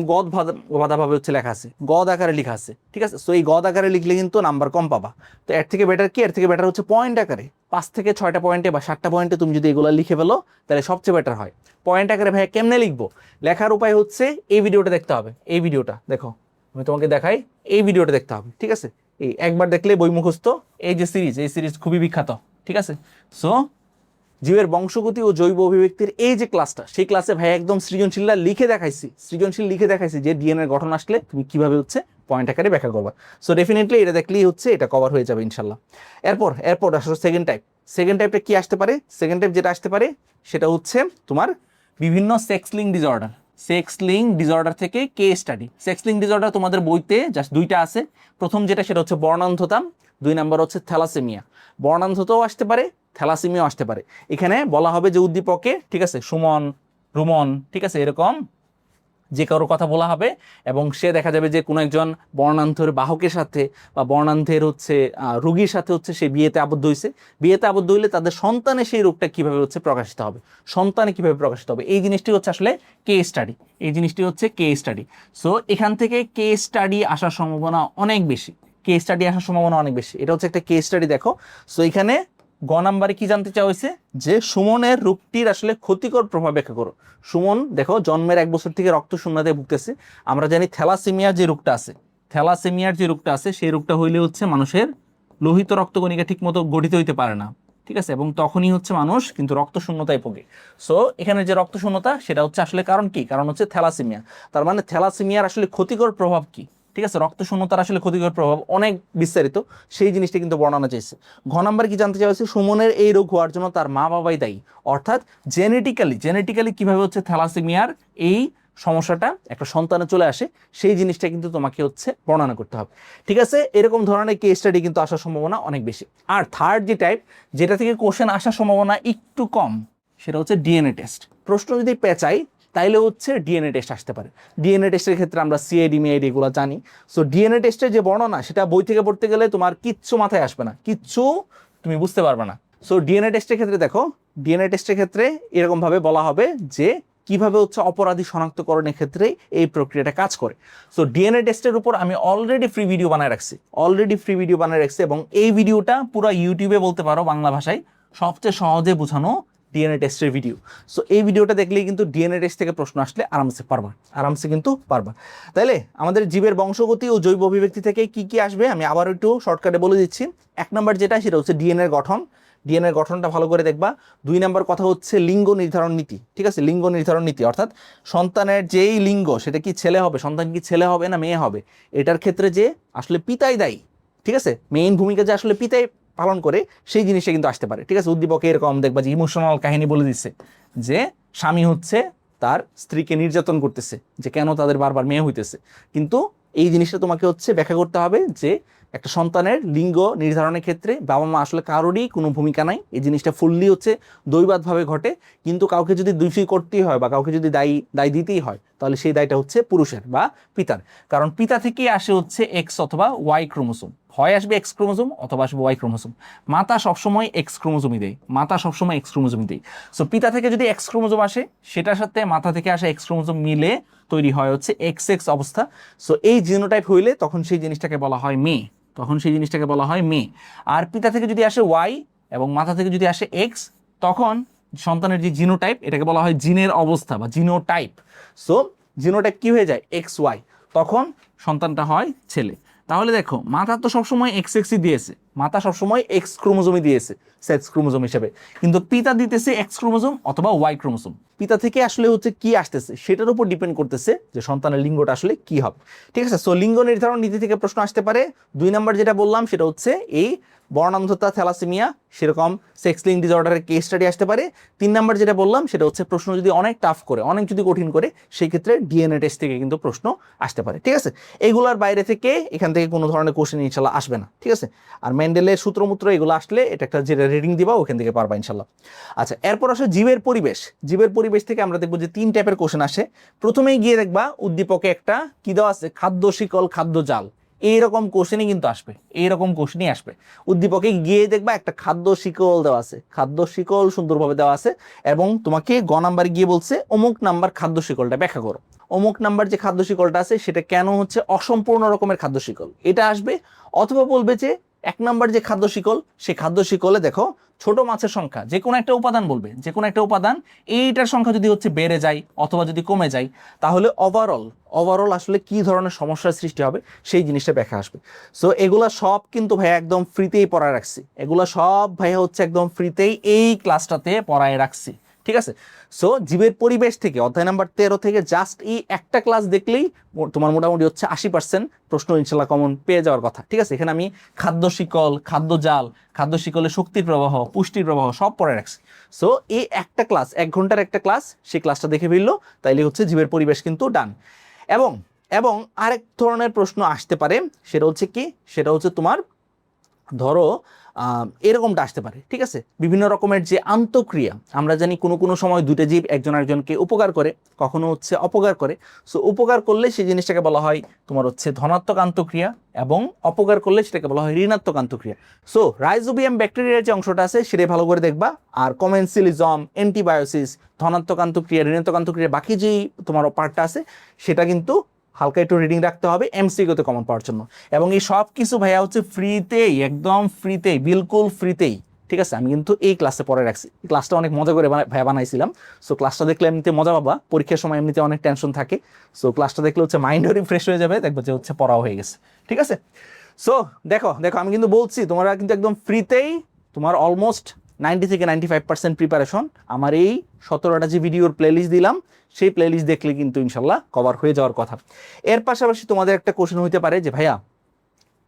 বাঁধাভাবে হচ্ছে লেখা আছে, গদ আকারে লেখা আছে। ঠিক আছে, সো এই গদ আকারে লিখলে কিন্তু নাম্বার কম পাবা। তো এর থেকে বেটার কি, এর থেকে বেটার হচ্ছে পয়েন্ট আকারে 5 থেকে 6টা পয়েন্টে বা 7টা পয়েন্টে তুমি যদি এগুলো লিখে ফেলো তাহলে সবচেয়ে বেটার হয়। পয়েন্ট আকারে ভাইয়া কেমনে লিখবো, লেখার উপায় হচ্ছে এই ভিডিওটা দেখতে হবে। এই ভিডিওটা দেখো, আমি তোমাকে দেখাই, এই ভিডিওটা দেখতে হবে। ঠিক আছে, এই একবার দেখলে বই মুখস্থ। এই যে সিরিজ, এই সিরিজ খুবই বিখ্যাত। ঠিক আছে, সো জীবের বংশগতি ও জৈব অভিব্যক্তির এই যে ক্লাসটা, সেই ক্লাসে ভাই একদম সৃজনশীল লিখে দেখাইছি যে ডিএনএর গঠন আসলে তুমি কিভাবে হচ্ছে পয়েন্ট আকারে ব্যাখ্যা করবা। সো ডেফিনেটলি এটা দেখলেই হচ্ছে এটা কভার হয়ে যাবে ইনশাল্লাহ। এরপর আসলে সেকেন্ড টাইপটা কি আসতে পারে? সেকেন্ড টাইপ যেটা আসতে পারে সেটা হচ্ছে তোমার বিভিন্ন সেক্স লিঙ্ক ডিসঅর্ডার থেকে case study. Sex link disorder তোমাদের বইতে জাস্ট 2টা আছে। প্রথম যেটা সেটা হচ্ছে বর্ণান্ধতা, 2 নাম্বার হচ্ছে থ্যালাসেমিয়া। বর্ণান্ধতাও আসতে পারে, থ্যালাসেমিয়াও আসতে পারে। এখানে বলা হবে যে উদ্দীপকে, ঠিক আছে, সুমন, রুমন, ঠিক আছে, এরকম যে কারো কথা বলা হবে এবং সে দেখা যাবে যে কোনো একজন বর্ণান্ধের বাহকের সাথে বা বর্ণান্ধের হচ্ছে রোগীর সাথে হচ্ছে সে বিয়েতে আবদ্ধ হইলে তাদের সন্তানে সেই রোগটা কিভাবে হচ্ছে প্রকাশিত হবে, এই জিনিসটি হচ্ছে আসলে কেস স্টাডি। সো এখান থেকে কেস স্টাডি আসার সম্ভাবনা অনেক বেশি। এটা হচ্ছে একটা কেস স্টাডি। দেখো, সো এখানে গ নাম্বারে কি জানতে চাওয়া হয়েছে যে সুমনের রোগটির আসলে ক্ষতিকর প্রভাব ব্যাখ্যা করো। সুমন দেখো জন্মের 1 বছর থেকে রক্ত শূন্যতায় ভুগতেছে। আমরা জানি থ্যালাসেমিয়ার যে রোগটা আছে সেই রোগটা হইলে হচ্ছে মানুষের লোহিত রক্তকণিকা ঠিক মতো গঠিত হইতে পারে না। ঠিক আছে, এবং তখনই হচ্ছে মানুষ কিন্তু রক্ত শূন্যতায় ভোগে। সো এখানে যে রক্ত শূন্যতা সেটা হচ্ছে আসলে কারণ কি, কারণ হচ্ছে থ্যালাসেমিয়া। তার মানে থ্যালাসেমিয়ার আসলে ক্ষতিকর প্রভাব কি? ঠিক আছে, রক্ত শূন্যতার আসলে ক্ষতিকর প্রভাব অনেক বিস্তারিত, সেই জিনিসটা কিন্তু বর্ণনা চাইছে। ঘ নাম্বার কি জানতে চাইছে, সুমনের এই রোগ হওয়ার জন্য তার মা বাবাই দায়ী, অর্থাৎ জেনেটিক্যালি কিভাবে হচ্ছে থ্যালাসেমিয়ার এই সমস্যাটা একটা সন্তানে চলে আসে, সেই জিনিসটা কিন্তু তোমাকে হচ্ছে বর্ণনা করতে হবে। ঠিক আছে, এরকম ধরনের কেস স্টাডি কিন্তু আসার সম্ভাবনা অনেক বেশি। আর থার্ড যে টাইপ, যেটা থেকে কোশ্চেন আসার সম্ভাবনা একটু কম, সেটা হচ্ছে ডিএনএ টেস্ট। প্রশ্ন যদি পেঁচাই তাইলে হচ্ছে ডিএনএ টেস্ট আসতে পারে। ডিএনএ টেস্টের ক্ষেত্রে আমরা সিআইডি মিআইডি এগুলো জানি। সো ডিএনএ টেস্টের যে বর্ণনা সেটা বই থেকে পড়তে গেলে তোমার কিচ্ছু মাথায় আসবে না, কিচ্ছু তুমি বুঝতে পারবে না। সো ডিএনএ টেস্টের ক্ষেত্রে দেখো, ডিএনএ টেস্টের ক্ষেত্রে এরকমভাবে বলা হবে যে কিভাবে হচ্ছে অপরাধী শনাক্তকরণের ক্ষেত্রে এই প্রক্রিয়াটা কাজ করে। সো ডিএনএ টেস্টের উপর আমি অলরেডি ফ্রি ভিডিও বানায় রাখছি এবং এই ভিডিওটা পুরো ইউটিউবে বলতে পারো বাংলা ভাষায় সবচেয়ে সহজে বোঝানো ডিএনএ টেস্টের ভিডিও। সো এই ভিডিওটা দেখলেই কিন্তু ডিএনএ টেস্ট থেকে প্রশ্ন আসলে আরামসে কিন্তু পারবা। তাইলে আমাদের জীবের বংশগতি ও জৈব অভিব্যক্তি থেকে কি কি আসবে আমি আবার একটু শর্টকাটে বলে দিচ্ছি। 1 নাম্বার যেটা সেটা হচ্ছে ডিএনএর গঠনটা ভালো করে দেখবা। 2 নাম্বার কথা হচ্ছে লিঙ্গ নির্ধারণ নীতি। ঠিক আছে, লিঙ্গ নির্ধারণ নীতি অর্থাৎ সন্তানের যেই লিঙ্গ সেটা কি ছেলে হবে, সন্তান কি ছেলে হবে না মেয়ে হবে, এটার ক্ষেত্রে যে আসলে পিতাই দায়ী। ঠিক আছে, মেইন ভূমিকা যে আসলে পিতাই পালন করে সেই জিনিসটা কিন্তু আসতে পারে। ঠিক আছে, উদ্দীপকে এরকম দেখবা যে ইমোশনাল কাহিনী বলে দিচ্ছে যে স্বামী হচ্ছে তার স্ত্রীকে নির্যাতন করতেছে, যে কেন তাদের বারবার মেয়ে হইতেছে। কিন্তু এই জিনিসটা তোমাকে হচ্ছে ব্যাখ্যা করতে হবে যে একটা সন্তানের লিঙ্গ নির্ধারণের ক্ষেত্রে বাবা মা আসলে কারোরই কোনো ভূমিকা নাই, এই জিনিসটা ফুললি হচ্ছে দৈবাতভাবে ঘটে। কিন্তু কাউকে যদি দোষী করতেই হয় বা কাউকে যদি দায়ী দিতেই হয় তাহলে সেই দায়টা হচ্ছে পুরুষের বা পিতার, কারণ পিতা থেকেই আসে হচ্ছে এক্স অথবা ওয়াই ক্রোমোসোম। হয় আসবে এক্স ক্রোমোসোম অথবা আসবে ওয়াই ক্রোমোসোম। মাতা সবসময় এক্স ক্রোমোসোমই দেয়। সো পিতা থেকে যদি এক্স ক্রোমোসোম আসে সেটার সাথে মাথা থেকে আসা এক্স ক্রোমোসোম মিলে তৈরি হয় হচ্ছে এক্স অবস্থা। সো এই জিনোটাইপ হইলে তখন সেই জিনিসটাকে বলা হয় মেয়ে। আর পিতা থেকে যদি আসে ওয়াই এবং মাথা থেকে যদি আসে এক্স, তখন সন্তানের যে জিনোটাইপ এটাকে বলা হয় জিনের অবস্থা বা জিনোটাইপ। সো জিনোটাইপ কি হয়ে যায়, এক্স ওয়াই, তখন সন্তানটা হয় ছেলে। তাহলে দেখো মাথা তো সবসময় এক্স এক্সই দিয়েছে, মাথা সবসময় এক্স ক্রোমোজোমই দিয়েছে সেক্স ক্রোমোজোম হিসেবে, কিন্তু পিতা দিতেছে এক্স ক্রোমোজোম অথবা ওয়াই ক্রোমোজোম। পিতা থেকে আসলে হচ্ছে কি আসতেছে সেটার উপর ডিপেন্ড করতেছে যে সন্তানের লিঙ্গটা আসলে কি হবে। ঠিক আছে, সো লিঙ্গ নির্ধারণ নীতি থেকে প্রশ্ন আসতে পারে। 2 নাম্বার যেটা বললাম সেটা হচ্ছে এই বর্ণান্ধতা, থ্যালাসেমিয়া, সেরকম সেক্স লিঙ্ক ডিসঅর্ডারের কেস স্টাডি আসতে পারে। 3 নাম্বার যেটা বললাম সেটা হচ্ছে প্রশ্ন যদি অনেক টাফ করে, অনেক যদি কঠিন করে, সেই ক্ষেত্রে ডিএনএ টেস্ট থেকে কিন্তু প্রশ্ন আসতে পারে। ঠিক আছে, এগুলোর বাইরে থেকে এখান থেকে কোনো ধরনের কোশ্চেন ইনশাল্লাহ আসবে না। ঠিক আছে, আর মেন্ডেলের সূত্রমূত্র এগুলো আসলে এটা একটা যেটা রিডিং দিবা ওখান থেকে পারবা ইনশাল্লাহ। আচ্ছা, এরপর আসলে জীবের পরিবেশ। জীবের পরিবেশ থেকে আমরা দেখবো যে 3 টাইপের কোশ্চেন আসে। প্রথমেই গিয়ে দেখবা উদ্দীপকে একটা কি দেওয়া আছে, খাদ্য শিকল, খাদ্য জাল, এইরকম কোশ্চেনই কিন্তু আসবে, এইরকম কোশ্চেনই আসবে। উদ্দীপকে গিয়ে দেখবা একটা খাদ্য শিকল দেওয়া আছে, খাদ্য শিকল সুন্দরভাবে দেওয়া আছে, এবং তোমাকে গ নাম্বার গিয়ে বলছে অমুক নাম্বার খাদ্য শিকলটা ব্যাখ্যা করো। অমুক নাম্বার যে খাদ্য শিকলটা আছে সেটা কেন হচ্ছে অসম্পূর্ণ রকমের খাদ্য শিকল, এটা আসবে। অথবা বলবে যে 1 নাম্বার যে খাদ্য শিকল, সেই খাদ্য শিকলে দেখো ছোট মাছের সংখ্যা, যে কোনো একটা উপাদান বলবে, যে কোনো একটা উপাদান, এইটার সংখ্যা যদি হচ্ছে বেড়ে যায় অথবা যদি কমে যায়, তাহলে ওভারঅল আসলে কি ধরনের সমস্যার সৃষ্টি হবে সেই জিনিসটা ব্যাখ্যা আসবে। সো এগুলা সব কিন্তু ভাইয়া একদম ফ্রিতেই পড়ায় রাখছি, এগুলা সব ভাইয়া হচ্ছে একদম ফ্রিতেই এই ক্লাসটাতে পড়ায় রাখছি। ঠিক আছে, সো জীবের পরিবেশ থেকে অধ্যায় নাম্বার 13 থেকে জাস্ট এই একটা ক্লাস দেখলেই তোমার মোটামুটি হচ্ছে 80% প্রশ্ন ইনশাল্লাহ কমন পেয়ে যাওয়ার কথা। ঠিক আছে, এখানে আমি খাদ্য শিকল, খাদ্য জাল, খাদ্য শিকলে শক্তির প্রবাহ, পুষ্টির প্রবাহ সব পড়ে রাখছি। সো এই একটা ক্লাস, 1 ঘন্টার একটা ক্লাস, সেই ক্লাসটা দেখে ফেললো তাইলে হচ্ছে জীবের পরিবেশ কিন্তু ডান। এবং এবং আরেক ধরনের প্রশ্ন আসতে পারে, সেটা হচ্ছে কি, সেটা হচ্ছে তোমার ধরো এরকমটা আসতে পারে। ঠিক আছে, বিভিন্ন রকমের যে আন্তঃক্রিয়া, আমরা জানি কোনো কোনো সময় দুটো জীব একজন আরেকজনকে উপকার করে, কখনো হচ্ছে অপকার করে। সো উপকার করলে সেই জিনিসটাকে বলা হয় তোমার হচ্ছে ধনাত্মক আন্তঃক্রিয়া, এবং অপকার করলে সেটাকে বলা হয় ঋণাত্মক আন্তঃক্রিয়া। সো রাইজোবিয়াম ব্যাকটেরিয়ার যে অংশটা আছে সেটাই ভালো করে দেখবা, আর কমেন্সিলিজম, অ্যান্টিবায়োসিস, ধনাত্মক আন্তঃক্রিয়া, ঋণাত্মক আন্তঃক্রিয়া, বাকি যেই তোমার পার্টটা আছে সেটা কিন্তু হালকা একটু রিডিং রাখতে হবে এমসিকিউতে কমন পাওয়ার জন্য। এবং এই সব কিছু ভাইয়া হচ্ছে ফ্রিতেই, একদম ফ্রিতেই, বিলকুল ফ্রিতেই। ঠিক আছে, আমি কিন্তু এই ক্লাসে পড়ে রাখছি, ক্লাসটা অনেক মজা করে ভাইয়া বানাইছিলাম। সো ক্লাসটা দেখলে এমনিতে মজা পাবা, পরীক্ষার সময় এমনিতে অনেক টেনশন থাকে। সো ক্লাসটা দেখলে হচ্ছে মাইন্ডও রিফ্রেশ হয়ে যাবে, দেখবো যে হচ্ছে পড়াও হয়ে গেছে। ঠিক আছে, সো দেখো দেখো আমি কিন্তু বলছি তোমরা কিন্তু একদম ফ্রিতেই, তোমার অলমোস্ট 90 থেকে 95% প্রিপারেশন আমার এই 17টা যে ভিডিওর প্লেলিস্ট দিলাম সেই প্লেলিস্ট দেখলে কিন্তু ইনশাল্লাহ কভার হয়ে যাওয়ার কথা। এর পাশাপাশি তোমাদের একটা কোশ্চেন হইতে পারে যে ভাইয়া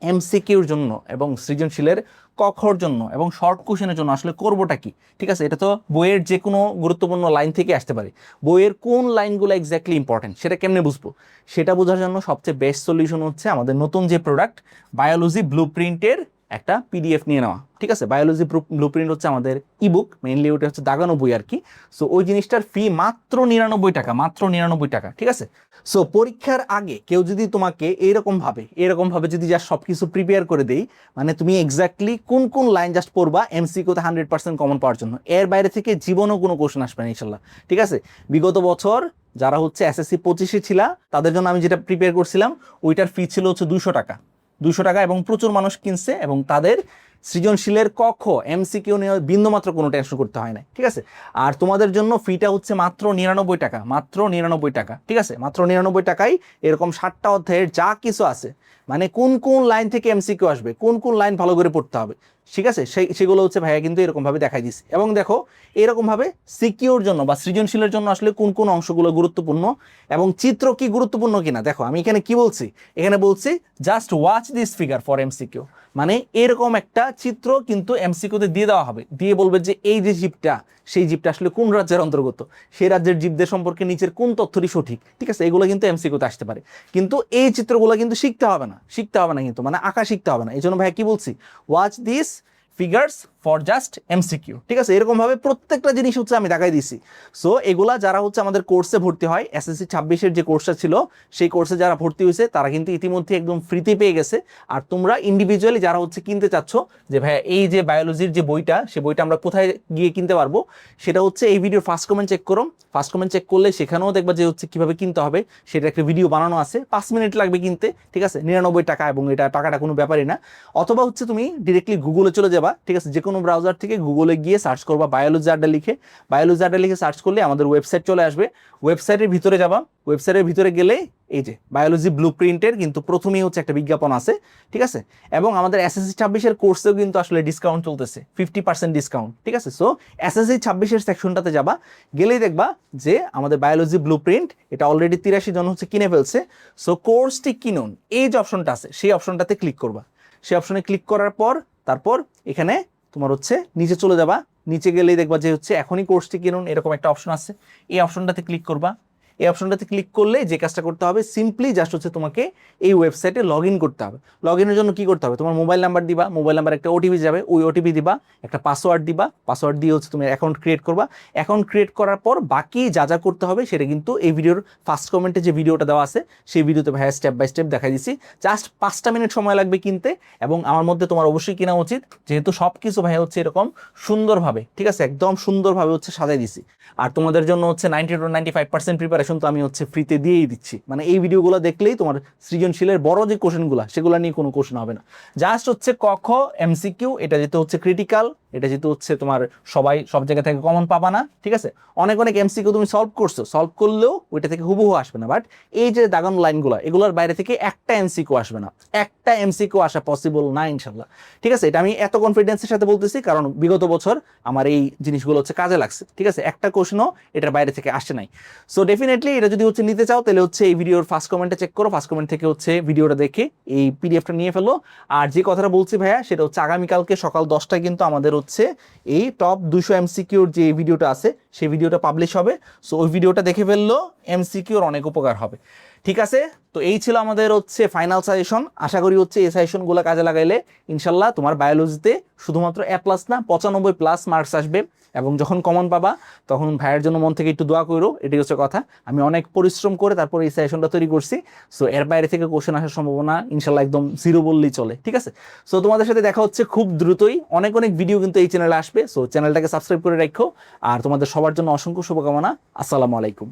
এমসিকিউর জন্য এবং সৃজনশীলের কখর জন্য এবং শর্ট কোশ্চেনের জন্য আসলে করবোটা কি। ঠিক আছে, এটা তো বইয়ের যে কোনো গুরুত্বপূর্ণ লাইন থেকে আসতে পারে, বইয়ের কোন লাইনগুলো এক্স্যাক্টলি ইম্পর্টেন্ট সেটা কেমনে বুঝবো, সেটা বোঝার জন্য সবচেয়ে বেস্ট সলিউশন হচ্ছে আমাদের নতুন যে প্রোডাক্ট বায়োলজি ব্লুপ্রিন্টের একটা পিডিএফ নিয়ে নেওয়া। ঠিক আছে, বায়োলজি ব্লুপ্রিন্ট হচ্ছে আমাদের ইবুক, মেইনলি ওটা হচ্ছে দাগানো বই আর কি। সো ওই জিনিসটার ফি মাত্র 99 টাকা, মাত্র 99 টাকা। ঠিক আছে, সো পরীক্ষার আগে কেউ যদি তোমাকে এরকম ভাবে যদি যা সব কিছু প্রিপেয়ার করে দেই, মানে তুমি এক্স্যাক্টলি কোন কোন লাইন জাস্ট পড়বা এমসিকিউতে 100% কমন পাওয়ার জন্য, এর বাইরে থেকে জীবনেও কোনো কোশ্চেন আসবে না ইনশাল্লাহ। ঠিক আছে, বিগত বছর যারা হচ্ছে এসএসসি 25-এ ছিল তাদের জন্য আমি যেটা প্রিপেয়ার করছিলাম ওইটার ফি ছিল হচ্ছে 200 টাকা, 200 টাকা, এবং প্রচুর মানুষ কিনছে, এবং তাদের সৃজনশীলের কক্ষ এমসিকিউ নিয়ে বিন্দুমাত্র কোনো টেনশন করতে হয় না। ঠিক আছে, আর তোমাদের জন্য ফিটা হচ্ছে মাত্র 99 টাকা, মাত্র 99 টাকা। ঠিক আছে, মাত্র 99 টাকায় এরকম 60টা অধ্যায়ের যা কিছু আছে, মানে কোন কোন লাইন থেকে এমসিকিউ আসবে, কোন কোন লাইন ভালো করে পড়তে হবে, ঠিক আছে, সেগুলো হচ্ছে ভাইয়া কিন্তু এরকমভাবে দেখাই দিচ্ছে। এবং দেখো এরকমভাবে সিকিউর জন্য বা সৃজনশীলের জন্য আসলে কোন কোন অংশগুলো গুরুত্বপূর্ণ এবং চিত্র কি গুরুত্বপূর্ণ কিনা। দেখো আমি এখানে কি বলছি, এখানে বলছি just watch this figure for MCQ, মানে এরকম একটা চিত্র কিন্তু এমসিকিউতে দিয়ে দেওয়া হবে, দিয়ে বলবে যে এই যে জীবটা, সেই জীবটা আসলে কোন রাজ্যের অন্তর্গত, সেই রাজ্যের জীবদের সম্পর্কে নিচের কোন তথ্যটি সঠিক। ঠিক আছে, এগুলো কিন্তু এমসিকিউতে আসতে পারে, কিন্তু এই চিত্রগুলো কিন্তু শিখতে হবে না কিন্তু, মানে আঁকা শিখতে হবে না। এই জন্য ভাইয়া কি বলছি, watch this figures for just MCQ. ঠিক আছে, এরকম ভাবে প্রত্যেকটা জিনিস হচ্ছে আমি দেখাই দিছি। সো এগুলা যারা হচ্ছে আমাদের কোর্সে ভর্তি হয়, এসএসসি 26-এর যে কোর্সটা ছিল সেই কোর্সে যারা ভর্তি হয়েছে তারা কিন্তু ইতিমধ্যে একদম ফ্রিতে পেয়ে গেছে। আর তোমরা ইন্ডিভিজুয়ালি যারা হচ্ছে কিনতে চাচ্ছ যে ভাইয়া এই যে বায়োলজির যে বইটা, সেই বইটা আমরা কোথায় গিয়ে কিনতে পারবো, সেটা হচ্ছে এই ভিডিওর ফার্স্ট কমেন্ট চেক করো। ফার্স্ট কমেন্ট চেক করলে সেখানেও দেখবা যে হচ্ছে কিভাবে কিনতে হবে, সেটা একটা ভিডিও বানানো আছে, 5 মিনিট লাগবে কিনতে। ঠিক আছে, 99 টাকা, এবং এটা টাকাটা কোনো ব্যাপারই না। অথবা হচ্ছে তুমি ডিরেক্টলি গুগলে চলে যাবা, ঠিক আছে, যে কোনো ব্রাউজার থেকে গুগলে গিয়ে সার্চ করবা বায়োলজি আড্ডা লিখে, বায়োলজি আড্ডা লিখে সার্চ করলে আমাদের ওয়েবসাইট চলে আসবে। ওয়েবসাইটের ভিতরে যাবা, ওয়েবসাইটের ভিতরে গেলে এই যে বায়োলজি ব্লু প্রিন্টের কিন্তু প্রথমেই হচ্ছে একটা বিজ্ঞাপন আছে, ঠিক আছে। এবং আমাদের এসএসসি 26-এর কোর্সেও কিন্তু আসলে ডিসকাউন্ট চলতেছে, 50% ডিসকাউন্ট, ঠিক আছে। সো এসএসসি 26-এর সেকশনটাতে যাবা, গেলেই দেখবা যে আমাদের বায়োলজি ব্লু প্রিন্ট এটা অলরেডি 83 জন হচ্ছে কিনে ফেলছে। সো কোর্সটি কিনুন এই যে অপশনটা আছে সেই অপশনটাতে ক্লিক করবা। সেই অপশনে ক্লিক করার পর তারপর এখানে তোমার হচ্ছে নিচে চলে যাবা, নিচে গেলেই দেখবা যে হচ্ছে এখনই কোর্সটি কিনুন এরকম একটা অপশন আছে, এই অপশনটাতে ক্লিক করবা। এই অপশনটাতে ক্লিক করলে যে কাজটা করতে হবে সিম্পলি জাস্ট হচ্ছে তোমাকে এই ওয়েবসাইটে লগ ইন করতে হবে। লগ ইনের জন্য কি করতে হবে, তোমার মোবাইল নাম্বার দিবা, মোবাইল নাম্বার একটা ওটিপি যাবে, ওই ওটিপি দিবা, একটা পাসওয়ার্ড দিবা, পাসওয়ার্ড দিয়ে হচ্ছে তুমি অ্যাকাউন্ট ক্রিয়েট করবা। অ্যাকাউন্ট ক্রিয়েট করার পর বাকি যা যা করতে হবে সেটা কিন্তু এই ভিডিওর ফার্স্ট কমেন্টে যে ভিডিওটা দেওয়া আছে সেই ভিডিওতে ভাইয়া স্টেপ বাই স্টেপ দেখাই দিচ্ছি। জাস্ট 5টা মিনিট সময় লাগবে কিনতে, এবং আমার মধ্যে তোমার অবশ্যই কেনা উচিত, যেহেতু সব কিছু ভাইয়া হচ্ছে এরকম সুন্দরভাবে, ঠিক আছে, একদম সুন্দরভাবে হচ্ছে সাজাই দিছি। আর তোমাদের জন্য হচ্ছে 90 to 95% প্রিপারেশন তো আমি হচ্ছে ফ্রিতে দিয়েই দিচ্ছি। মানে এই ভিডিওগুলো দেখলেই তোমার সৃজনশীলের বড় যে কোশ্চেনগুলো সেগুলো নিয়ে কোনো কোশ্চেন হবে না। জাস্ট হচ্ছে ক খ এমসিকিউ, এটা যেহেতু হচ্ছে ক্রিটিক্যাল, এটা যেহেতু হচ্ছে তোমার সবাই সব জায়গা থেকে কমন পাবা না, ঠিক আছে। অনেক অনেক এমসিকিউ তুমি সলভ করছো, সলভ করলেও ওইটা থেকে হুবহু আসবে না, বাট এই যে দাগানো লাইনগুলো এগুলোর বাইরে থেকে একটা এমসিকিউ আসবে না, একটা এমসিকিউ আসা পসিবল না ইনশাল্লাহ, ঠিক আছে। এটা আমি এত কনফিডেন্সের সাথে বলতেছি কারণ বিগত বছর আমার এই জিনিসগুলো হচ্ছে কাজে লাগছে, ঠিক আছে। একটা কোশ্চেনও এটার বাইরে থেকে আসে নাই। সো ডেফিনেটলি এটা যদি হচ্ছে নিতে চাও তাহলে হচ্ছে এই ভিডিওর ফার্স্ট কমেন্টে চেক করো, ফার্স্ট কমেন্ট থেকে হচ্ছে ভিডিওটা দেখে এই পিডিএফটা নিয়ে ফেলো। আর যে কথাটা বলছি ভাইয়া সেটা হচ্ছে আগামীকালকে সকাল 10টায় কিন্তু আমাদের হচ্ছে এই টপ 200 এমসিকিউর যে ভিডিওটা আছে সেই ভিডিওটা পাবলিশ হবে। সো ওই ভিডিওটা দেখে ফেললো এমসিকিউর অনেক উপকার হবে, ঠিক আছে। তো এই ছিল আমাদের হচ্ছে ফাইনাল সাজেশন। আশা করি হচ্ছে এই সাজেশনগুলো কাজে লাগাইলে ইনশাল্লাহ তোমার বায়োলজিতে শুধুমাত্র A+ না 95+ মার্কস আসবে, এবং যখন কমন পাবা তখন ভাইয়ের জন্য মন থেকে একটু দোয়া করো, এটাই হচ্ছে কথা। আমি অনেক পরিশ্রম করে তারপর এই সাজেশনটা তৈরি করছি। সো এর বাইরে থেকে কোশ্চেন আসার সম্ভাবনা ইনশাল্লাহ একদম জিরো বললেই চলে, ঠিক আছে। সো তোমাদের সাথে দেখা হচ্ছে খুব দ্রুতই, অনেক অনেক ভিডিও কিন্তু এই চ্যানেলে আসবে। সো চ্যানেলটাকে সাবস্ক্রাইব করে রাখো, আর তোমাদের সবার জন্য অসংখ্য শুভকামনা। আসসালামু আলাইকুম।